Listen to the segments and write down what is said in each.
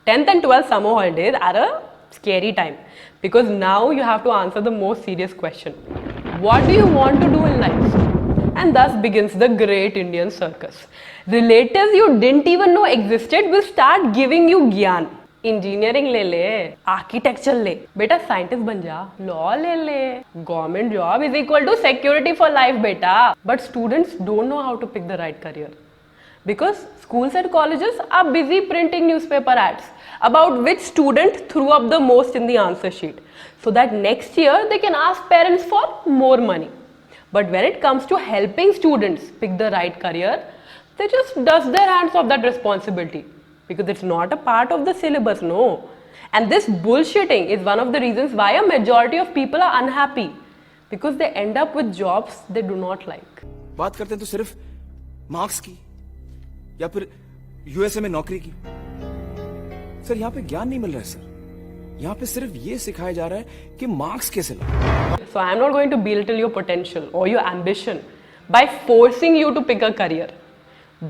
10th and 12th summer holidays are a scary time because now you have to answer the most serious question. What do you want to do in life? And thus begins the great Indian circus. Relatives you didn't even know existed will start giving you gyan. Engineering ले ले, architecture ले, बेटा scientist बन जा, law ले ले, government job is equal to security for life बेटा. But students don't know how to pick the right career because schools and colleges are busy printing newspaper ads about which student threw up the most in the answer sheet so that next year they can ask parents for more money. But when it comes to helping students pick the right career, they just dust their hands of that responsibility because it's not a part of the syllabus, no. And this bullshitting is one of the reasons why a majority of people are unhappy because they end up with jobs they do not like. बात करते हैं तो सिर्फ marks की या फिर USA में नौकरी की. सर यहाँ पे ज्ञान नहीं मिल रहा है सर. यहाँ पे सिर्फ ये सिखाया जा रहा है कि मार्क्स कैसे लाओ. So I am not going to belittle your potential or your ambition by forcing you to pick a career.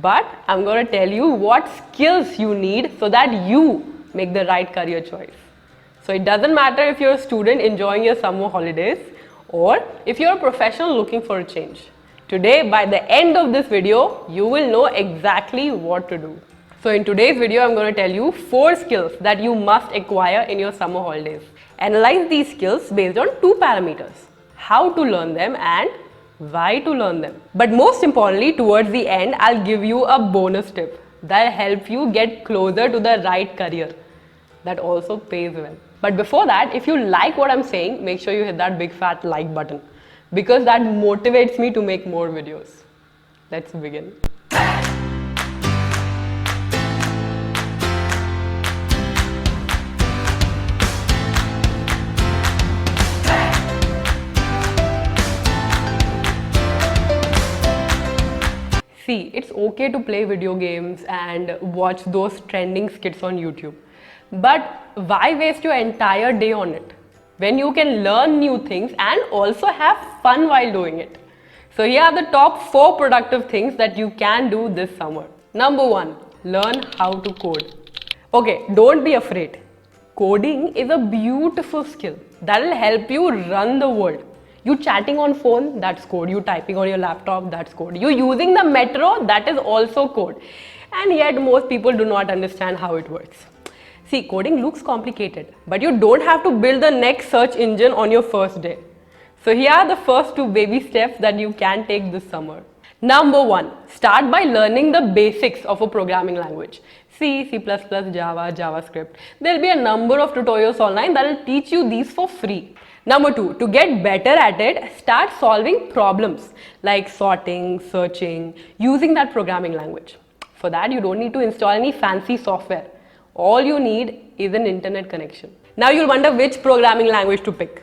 But I'm going to tell you what skills you need so that you make the right career choice. So it doesn't matter if you're a student enjoying your summer holidays or if you're a professional looking for a change. Today, by the end of this video, you will know exactly what to do. So in today's video, I'm going to tell you 4 skills that you must acquire in your summer holidays. Analyze these skills based on 2 parameters: how to learn them and why to learn them. But most importantly, towards the end, I'll give you a bonus tip that'll help you get closer to the right career that also pays well. But before that, if you like what I'm saying, make sure you hit that big fat like button because that motivates me to make more videos. Let's begin. See, it's okay to play video games and watch those trending skits on YouTube. But why waste your entire day on it when you can learn new things and also have fun while doing it? So here are the top 4 productive things that you can do this summer. Number 1, learn how to code. Okay, don't be afraid. Coding is a beautiful skill that will help you run the world. You chatting on phone, that's code. You typing on your laptop, that's code. You using the metro, that is also code. And yet most people do not understand how it works. See, coding looks complicated, but you don't have to build the next search engine on your first day. So here are the first 2 baby steps that you can take this summer. Number 1, start by learning the basics of a programming language. C, C++, Java, JavaScript. There'll be a number of tutorials online that will teach you these for free. Number 2, to get better at it, start solving problems like sorting, searching, using that programming language. For that, you don't need to install any fancy software. All you need is an internet connection. Now you'll wonder which programming language to pick.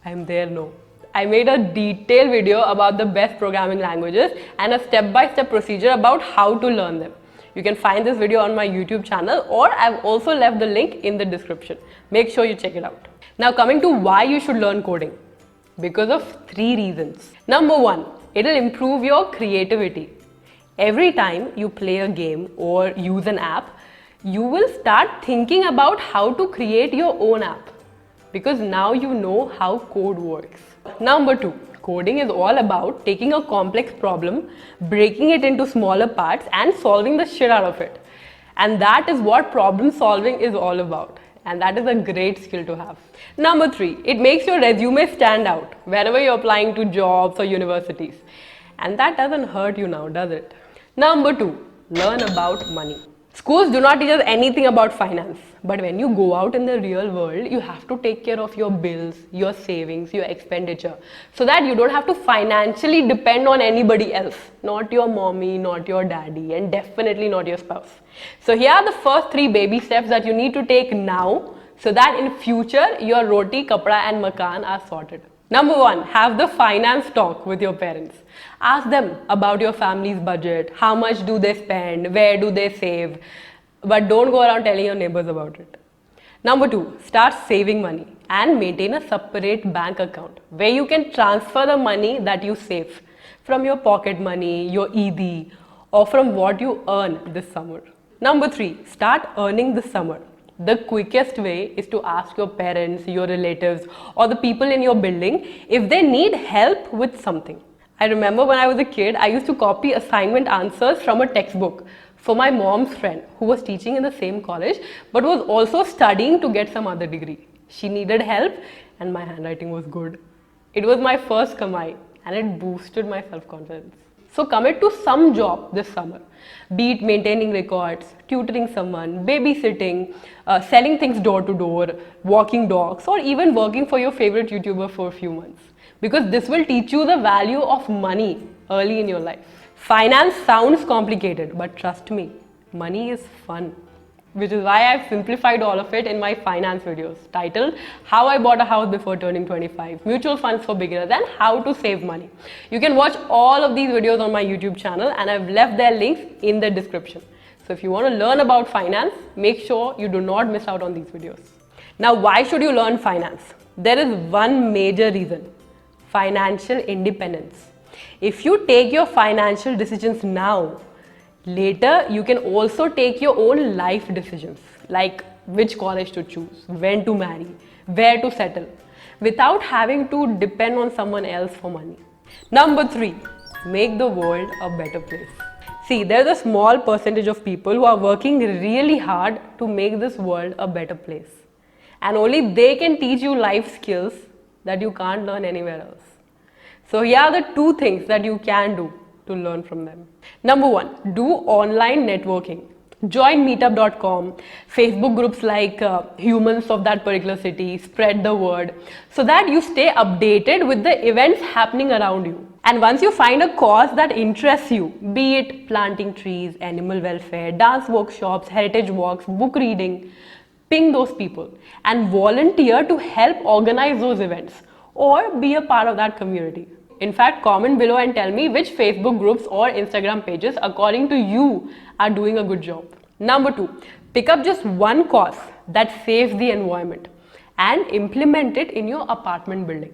I'm there, no. I made a detailed video about the best programming languages and a step-by-step procedure about how to learn them. You can find this video on my YouTube channel or I've also left the link in the description. Make sure you check it out. Now coming to why you should learn coding. Because of 3 reasons. Number 1, it'll improve your creativity. Every time you play a game or use an app, you will start thinking about how to create your own app because now you know how code works. Number 2, coding is all about taking a complex problem, breaking it into smaller parts and solving the shit out of it. And that is what problem solving is all about. And that is a great skill to have. Number 3, it makes your resume stand out whenever you're applying to jobs or universities. And that doesn't hurt you now, does it? Number 2, learn about money. Schools do not teach us anything about finance, but when you go out in the real world, you have to take care of your bills, your savings, your expenditure, so that you don't have to financially depend on anybody else, not your mommy, not your daddy, and definitely not your spouse. So here are the first 3 baby steps that you need to take now, so that in future, your roti, kapda and makan are sorted. Number 1, have the finance talk with your parents. Ask them about your family's budget, how much do they spend, where do they save, but don't go around telling your neighbors about it. Number 2, start saving money and maintain a separate bank account where you can transfer the money that you save from your pocket money, your ED, or from what you earn this summer. Number 3, start earning this summer. The quickest way is to ask your parents, your relatives, or the people in your building if they need help with something. I remember when I was a kid, I used to copy assignment answers from a textbook for my mom's friend who was teaching in the same college but was also studying to get some other degree. She needed help and my handwriting was good. It was my first kamai and it boosted my self-confidence. So commit to some job this summer, be it maintaining records, tutoring someone, babysitting, selling things door to door, walking dogs, or even working for your favorite YouTuber for a few months. Because this will teach you the value of money early in your life. Finance sounds complicated, but trust me, money is fun. Which is why I've simplified all of it in my finance videos titled How I Bought a House Before Turning 25, Mutual Funds for Beginners, and How to Save Money. You can watch all of these videos on my YouTube channel and I've left their links in the description. So if you want to learn about finance, make sure you do not miss out on these videos. Now, why should you learn finance? There is one major reason: financial independence. If you take your financial decisions now, later, you can also take your own life decisions, like which college to choose, when to marry, where to settle, without having to depend on someone else for money. Number 3, make the world a better place. See, there's a small percentage of people who are working really hard to make this world a better place. And only they can teach you life skills that you can't learn anywhere else. So here are the 2 things that you can do to learn from them. Number 1, do online networking. Join meetup.com, Facebook groups like humans of that particular city, spread the word so that you stay updated with the events happening around you. And once you find a cause that interests you, be it planting trees, animal welfare, dance workshops, heritage walks, book reading, ping those people and volunteer to help organize those events or be a part of that community. In fact, comment below and tell me which Facebook groups or Instagram pages, according to you, are doing a good job. Number 2, pick up just one cause that saves the environment and implement it in your apartment building.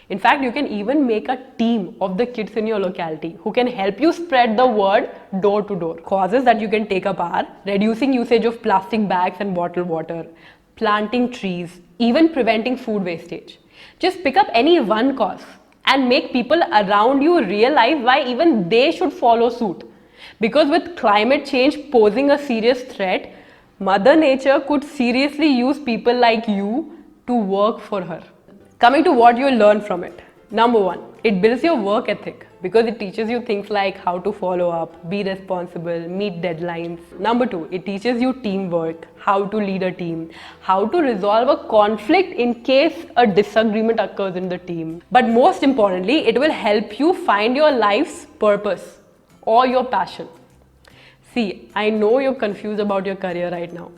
In fact, you can even make a team of the kids in your locality who can help you spread the word door to door. Causes that you can take up are reducing usage of plastic bags and bottled water, planting trees, even preventing food wastage. Just pick up any one cause and make people around you realize why even they should follow suit. Because with climate change posing a serious threat, Mother Nature could seriously use people like you to work for her. Coming to what you learn from it. Number 1, it builds your work ethic because it teaches you things like how to follow up, be responsible, meet deadlines. Number 2, it teaches you teamwork, how to lead a team, how to resolve a conflict in case a disagreement occurs in the team. But most importantly, it will help you find your life's purpose or your passion. See, I know you're confused about your career right now,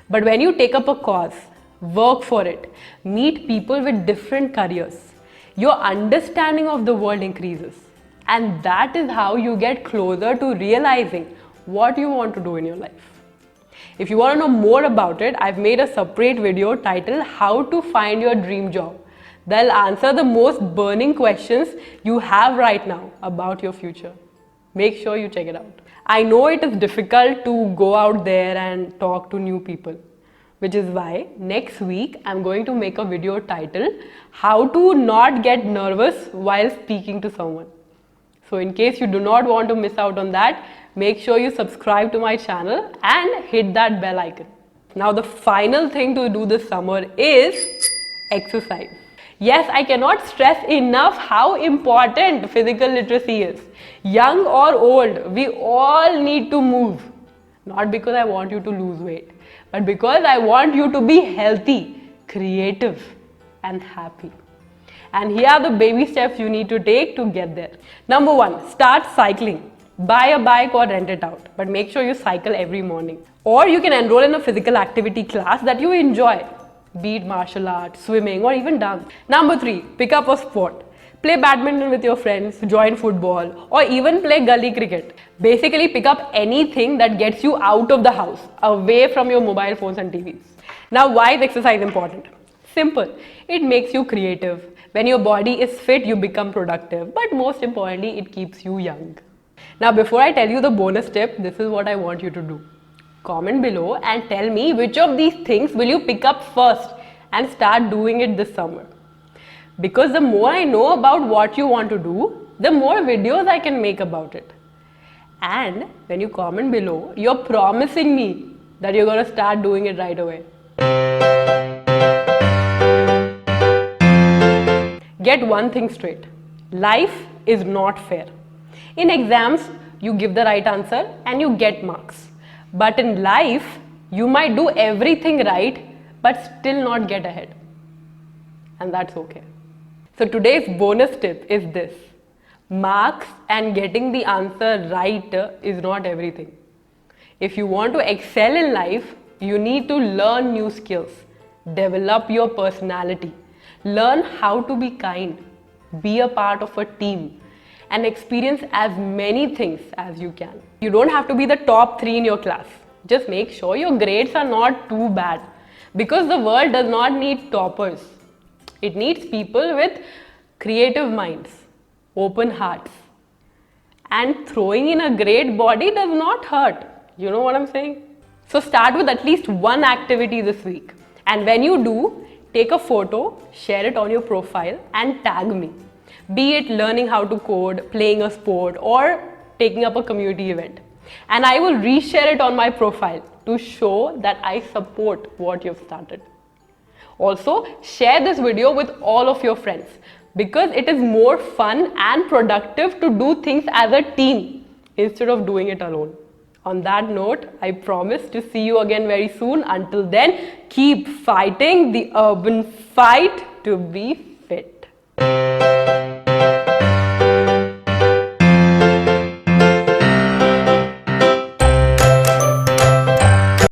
but when you take up a cause, work for it, meet people with different careers, your understanding of the world increases. And that is how you get closer to realizing what you want to do in your life. If you want to know more about it, I've made a separate video titled How to Find Your Dream Job. That'll answer the most burning questions you have right now about your future. Make sure you check it out. I know it is difficult to go out there and talk to new people, which is why next week I'm going to make a video titled How to Not Get Nervous While Speaking to Someone. So in case you do not want to miss out on that, make sure you subscribe to my channel and hit that bell icon. Now the final thing to do this summer is exercise. Yes, I cannot stress enough how important physical literacy is. Young or old, we all need to move. Not because I want you to lose weight, but because I want you to be healthy, creative, and happy. And here are the baby steps you need to take to get there. Number 1, start cycling. Buy a bike or rent it out, but make sure you cycle every morning. Or you can enroll in a physical activity class that you enjoy, be it martial arts, swimming, or even dance. Number 3, pick up a sport. Play badminton with your friends, join football, or even play gully cricket. Basically, pick up anything that gets you out of the house, away from your mobile phones and TVs. Now, why is exercise important? Simple. It makes you creative. When your body is fit, you become productive. But most importantly, it keeps you young. Now, before I tell you the bonus tip, this is what I want you to do. Comment below and tell me which of these things will you pick up first and start doing it this summer. Because the more I know about what you want to do, the more videos I can make about it. And when you comment below, you're promising me that you're going to start doing it right away. Get one thing straight. Life is not fair. In exams, you give the right answer and you get marks. But in life, you might do everything right but still not get ahead. And that's okay. So today's bonus tip is this. Marks and getting the answer right is not everything. If you want to excel in life, you need to learn new skills, develop your personality, learn how to be kind, be a part of a team, and experience as many things as you can. You don't have to be the top 3 in your class. Just make sure your grades are not too bad, because the world does not need toppers. It needs people with creative minds, open hearts. And throwing in a great body does not hurt. You know what I'm saying? So start with at least one activity this week. And when you do, take a photo, share it on your profile and tag me. Be it learning how to code, playing a sport, or taking up a community event. And I will reshare it on my profile to show that I support what you've started. Also, share this video with all of your friends because it is more fun and productive to do things as a team instead of doing it alone. On that note, I promise to see you again very soon. Until then, keep fighting the urban fight to be fit.